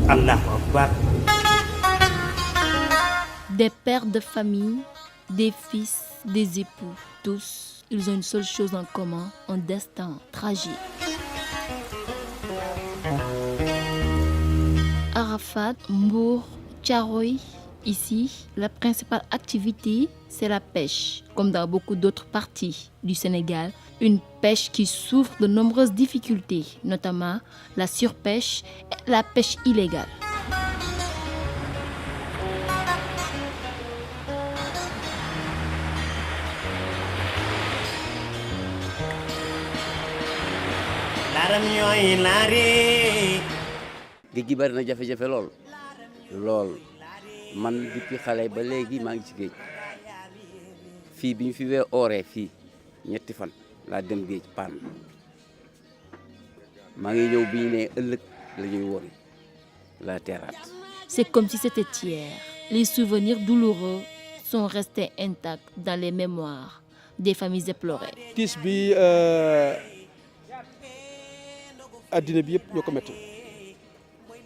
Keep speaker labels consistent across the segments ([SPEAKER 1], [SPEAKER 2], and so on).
[SPEAKER 1] Allahu Akbar.
[SPEAKER 2] Des pères de famille, des fils, des époux, tous, ils ont une seule chose en commun, un destin tragique. Arafat, Mbour, Thiaroye, ici, la principale activité, c'est la pêche. Comme dans beaucoup d'autres parties du Sénégal, une pêche qui souffre de nombreuses difficultés, notamment la surpêche et la pêche illégale.
[SPEAKER 3] géej gi bari na jafe-jafe lool man depuis xale ba léegi maa ngi ci géej fii bi ñu fi ooree fii ñetti fan laa dem géej paan maa ngi ñëw bi ñu ne ëllëg la ñuy wori la teeraat.
[SPEAKER 2] C'est comme si c'était hier. Les souvenirs douloureux sont restés intacts dans les mémoires des familles éplorées.
[SPEAKER 4] tiis bi addina bi yëpp ñoo ko métti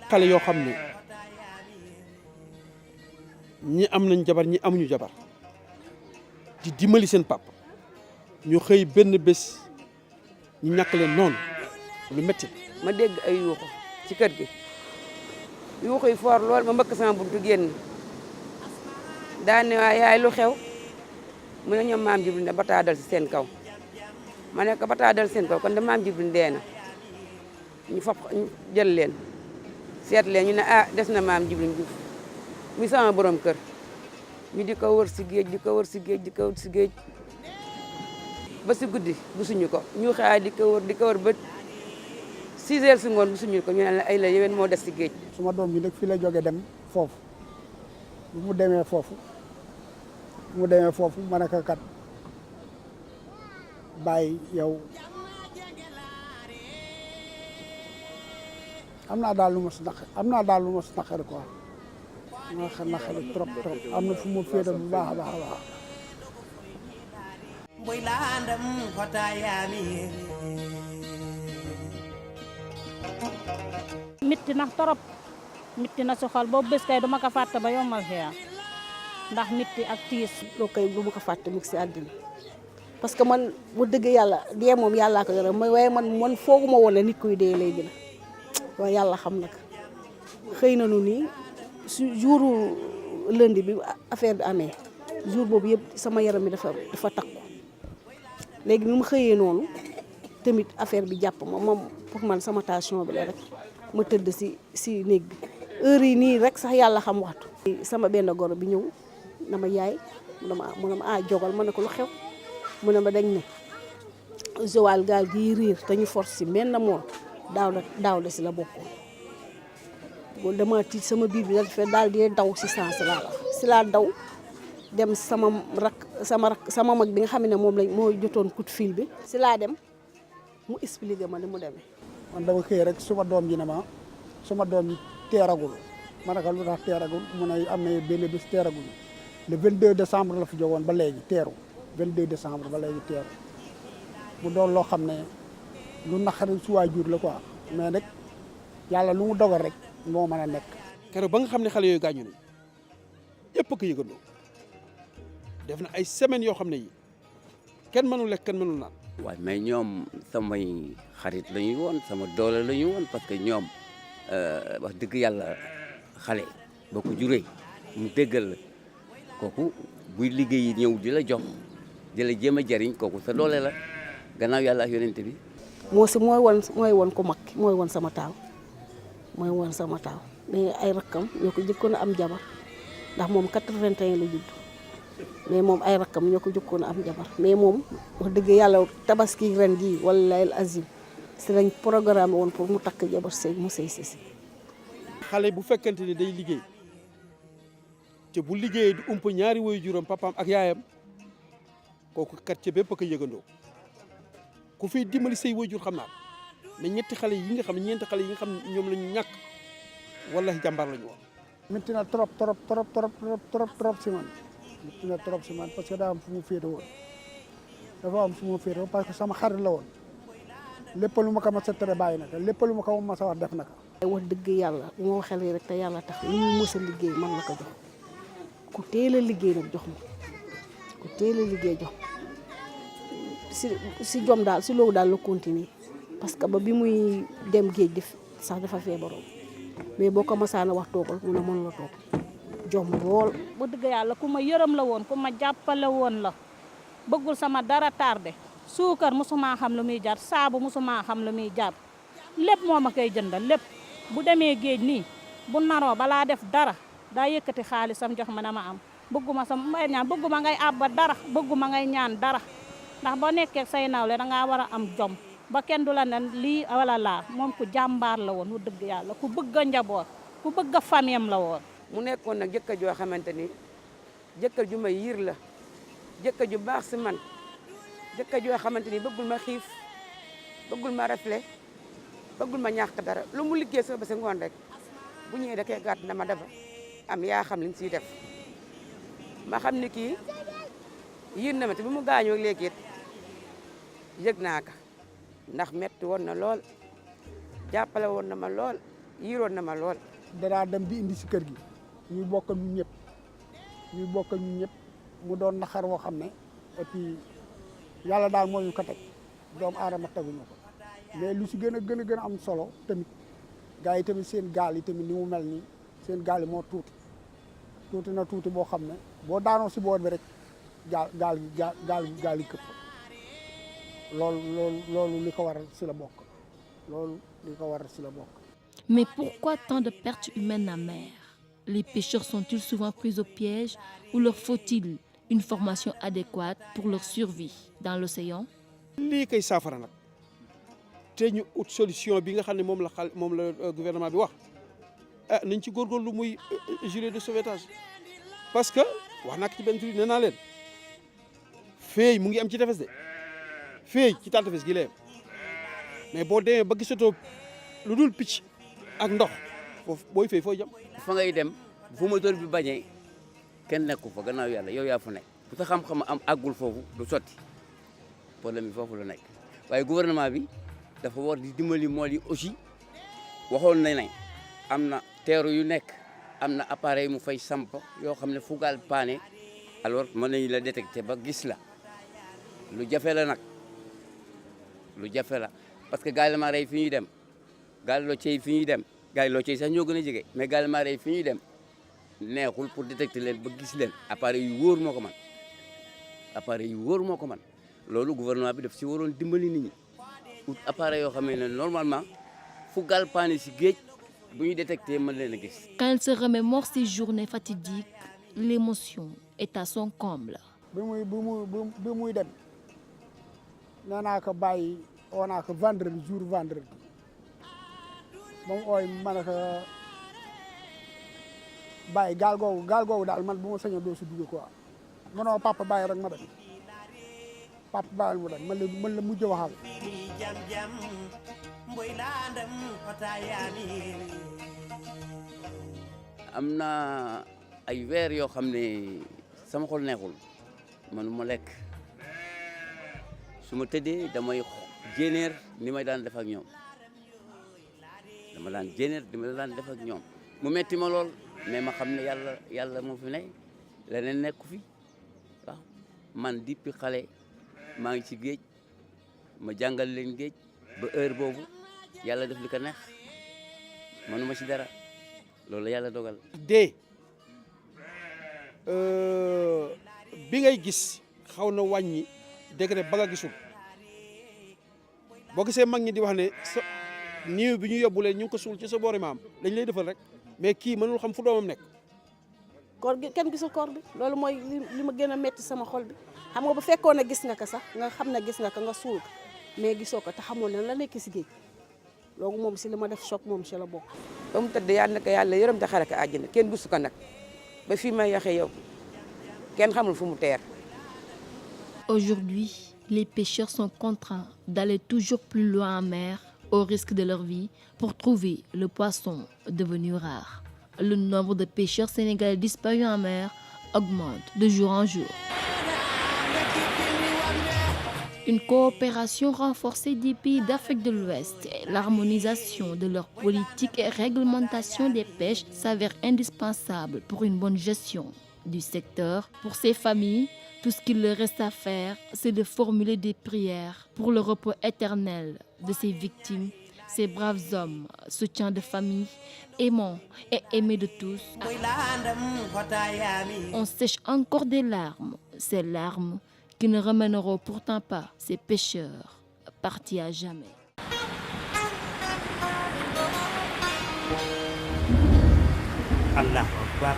[SPEAKER 4] xale yoo xam ne ñi am nañ jabar ñi amuñu jabar di dimbali seen papa ñu xëy benn bés ñu ñàkk leen noonu lu métti.
[SPEAKER 5] ma dégg ay yuuxu ci kër gi yuuxu yi foor lool ma mbëkk sama buntu génn daan ne waa yaay lu xew mu ne ñoom maam Jibril ne bataa dal si seen kaw ma ne ko bataa dal seen kaw kon de maam Jibril dee na ñu fab jël leen seet leen ñu ne ah des na maam Jibril Diouf mi sama borom kër ñu di ko wër si géej di ko wër si géej di ko wër si géej ba si guddi gisuñu ko ñu xaar di ko wër ba 6 heures si ngoon gisuñu ko ñu ne la ay la yéwén moo des si géej.
[SPEAKER 6] suma doom bi nag fii la jóge dem foofu bu mu demee foofu ma ne ko kat bàyyi yow am naa daal lu ma si naqari quoi ma xam naqari trop am na fu mu féete bu baax a baax.
[SPEAKER 7] mitti na torop mitti na si xol boobu bés kay duma ko fàtte ba yombal xeex ndax mitti ak tiis.
[SPEAKER 8] loolu kay du ma ko fàtte mi si àddina parce que man mu dëgg yàlla dee moom yàllaa ko yore waaye man fooguma woon ne nit kuy dee léegi la waaye yàlla xam na ko xëy na nu nii su jour lundi bi affaire bi amee jour boobu yëpp sama yaram bi dafa takku léegi bi mu xëyee noonu tamit affaire bi jàpp ma moom pour man sama tension bi la rek ma tëdd si néeg bi heure yi nii rek sax yàlla xam waxtu. sama benn goro bi ñëw na ma yaay mu ne ma jogal ma ne ko lu xew mu ne ma dañ ne Joal gaal gii riir te ñu force si benn mool daaw la si la bokkoon bon dama tiit sama biir bi daal di daw si sens si laa daw dem sama mag bi nga xam ne moom moo jotoon coup de fil bi si laa dem mu expliqué ma ni mu demee.
[SPEAKER 6] man dama xëy rek suma doom ji ne ma suma doom ji teeragul ma ne ko lu tax teeragul mu ne am na benn bés teeragul le 22 décembre la fi jógoon ba léegi teeru 22 décembre ba léegi teeru mu doon loo xam ne lu naqari su waajur la quoi mais nag yàlla lu mu dogal rek moo mën a nekk.
[SPEAKER 4] keroog ba nga xam ne xale yooyu gaañu nañu yëpp ko yëgandoo def na ay semaines yoo xam ne yi kenn mënul lekk kenn mënul naan.
[SPEAKER 3] waaye mais ñoom samay xarit la ñuy woon sama doole la ñuy woon parce que ñoom wax dëgg yàlla xale boo ko juree mu déggal la kooku buy liggéey ñëw di la jox di la jéem a jariñ kooku sa doole la gannaaw yàlla ak yonent bi.
[SPEAKER 8] mooy woon ko mag mooy woon sama taaw mais ay rakkam ñoo ko jëkkoon a am jabar ndax moom 81 la judd mais moom ay rakkam ñoo ko jëkkoon a am jabar mais moom wax dëgg yàlla tabaski ren jii wallaahi azim si lañ programme woon pour mu takk jabar mu sëy si.
[SPEAKER 4] xale bu fekkente ni day liggéey te bu liggéeyee du ump ñaari woyu juróom papaam ak yaayam kooku quartier bépp a ko yëgandoo ku fiy dimbali say waajur xam naa mais ñeenti xale yi nga xam ne ñeenti xale yi nga xam ne ñoom la ñu ñàkk wallahi jàmbaar la ñu woon.
[SPEAKER 6] métti na trop si man métti na trop si man parce que daa am fu mu féete woon dafa am fu mu féete woon parce que sama xarit la woon lépp lu ma ko mas a tere bàyyi na ko lépp lu ma ko mas a wax def na ko.
[SPEAKER 8] wax dëgg yàlla bu ma waxee rek te yàlla tax lu mu mës a liggéey man la ko jox ku teel a liggéey nag jox ma ku teel a liggéey jox si jom daal si loolu daal la continuer parce que ba bi muy dem géej def sax dafa feebaroon mais boo ko masaana wax toogal mu ne mën la toog jom lool.
[SPEAKER 7] bu dëgg yàlla ku ma yërëm la woon ku ma jàppale woon la bëggul sama dara tardé suukar musuma xam lu muy jar saabu musuma xam lu muy jar lépp moo ma koy jëndal lépp bu demee géej nii bu naroo balaa def dara daa yëkkati xaalisam jox ma na ma am bëgguma sama may ñaan bëgguma ngay àbba dara bëgguma ngay ñaan dara ndax boo nekkee say nawle dangaa war a am jom ba kenn du la ne lii wala laa moom ku jàmbaar la woon wu dëgg yàlla ku bëgg a njaboot ku bëgg a famiyam la woon.
[SPEAKER 5] mu nekkoon nag jëkkër joo xamante ni jëkkër ju ma yiir la jëkkër ju baax si man jëkkër joo xamante ni bëggul ma xiif bëggul ma rafle bëggul ma ñàkk dara lu mu liggéey sa ba si ngoon rek bu ñëwee da koy gàtt dama dafa am yaa xam liñ siy def ma xam ni kii yiir na ma te bi mu gaañoo léegi it yëg naa ko ndax metti woon na lool jàppale woon na ma lool yiiroon na ma lool.
[SPEAKER 6] danaa dem di indi si kër gi ñuy bokk ñun ñëpp mu doon naxar woo xam ne et puis yàlla daal moo ñu ko teg doomu aadama teguñu ko mais lu si gën a am solo tamit gars yi tamit seen gaal yi tamit ni mu mel nii seen gaal yi moo tuuti boo xam ne boo daanoo si boor bi rek gaal yi këpp loolu li ko waral si la bokk
[SPEAKER 2] Mais pourquoi tant de pertes humaines en mer? Les pêcheurs sont-ils souvent pris au piège ou leur faut-il une formation adéquate pour leur survie dans l'océan?
[SPEAKER 4] lii koy saafara nag te ñu ut solution bi nga xam ne moom la gouvernement bi wax nañ ci góorgóorlu muy gilet de sauvetage parce que wax naa ko ci benn tur nee naa leen feey mu ngi am ci tefes de feey ci taal tefes gi la yem mais boo demee ba gisatoo lu dul picc ak ndox foofu booy fay foo jëm.
[SPEAKER 3] fa ngay dem fu moteur bi bañee kenn nekku fa gannaaw yàlla yow yaa fa nekk bu sa xam-xam am àggul foofu du sotti problème bi foofu la nekk waaye gouvernement bi dafa war di dimbali mool yi aussi waxoon na ne am na teeru yu nekk am na appareil mu fay samp yoo xam ne fu gaal paane alors mën nañu la détecter ba gis la lu jafe la nag lu jafe la parce que gaal maa rey fi ñuy dem gaal loo cey fi ñuy dem gaal loo cey sax ñoo gën a jege mais gaal maa rey fi ñuy dem neexul pour détecter leen ba gis leen appareil yu wóor moo ko man appareil yu wóor moo ko man loolu gouvernement bi daf si waroon dimbali nit ñi ut appareil yoo xam ne normalement fu gaal paane si géej bu ñu détecter mën leen a gis.
[SPEAKER 2] Quand il se remémore ces journées fatidiques, l'émotion est à son comble.
[SPEAKER 6] bi muy dem nee naa ko bàyyi oo naa ko vendredi ba mu ooy ma ne ko bàyyi gaal googu daal man bu ma sañoon doo si dugg quoi mënoo papa bàyyi rek ma dem papa bàyyi mu dem man la mujj waxal.
[SPEAKER 3] am na ay weer yoo xam ne sama xol neexul manuma lekk su ma tëddee damay jéeneer ni may daan def ak ñoom dama daan jéeneer ni may daan def ak ñoom mu metti ma lool mais ma xam ne yàlla moo fi ne leneen nekku fi waaw man depuis xale maa ngi ci géej ma jàngal leen géej ba heure boobu yàlla def li ko neex manuma ci dara loolu yàlla dogal.
[SPEAKER 4] dee bi ngay gis xaw na wàññi degré ba nga gisul boo gisee mag ñi di wax ne sa niiw bi ñu yóbbu leen ñu ngi ko suul ci sa boori maam lañ lay defal rek mais kii mënul xam fu doomam nekk.
[SPEAKER 8] koor gi kenn gisul koor bi loolu mooy li ma gën a métti sama xol bi xam nga bu fekkoon ne gis nga ko sax nga xam ne gis nga ko nga suul ko mais gisoo ko te xamoon ne la nekk si géej loolu moom si li ma def choc moom si la bokk.
[SPEAKER 5] ba mu tëdd yàlla na ko yàlla yërëm te xare ko àjjana kenn gisu ko nag ba fii may yaxee yow kenn xamul fu mu teer.
[SPEAKER 2] Aujourd'hui, les pêcheurs sont contraints d'aller toujours plus loin en mer au risque de leur vie pour trouver le poisson devenu rare. Le nombre de pêcheurs sénégalais disparus en mer augmente de jour en jour. une coopération renforcée des pays d'Afrique de l'Ouest et l'harmonisation de leurs politiques et réglementations des pêches s'avère indispensable pour une bonne gestion du secteur. Pour ces familles, tout ce qu'il leur reste à faire, c'est de formuler des prières pour le repos éternel de ces victimes, ces braves hommes, soutiens de famille, aimants et aimés de tous. On sèche encore des larmes, ces larmes qui ne ramèneront pourtant pas ces pêcheurs partis à jamais.
[SPEAKER 1] Allah Akbar.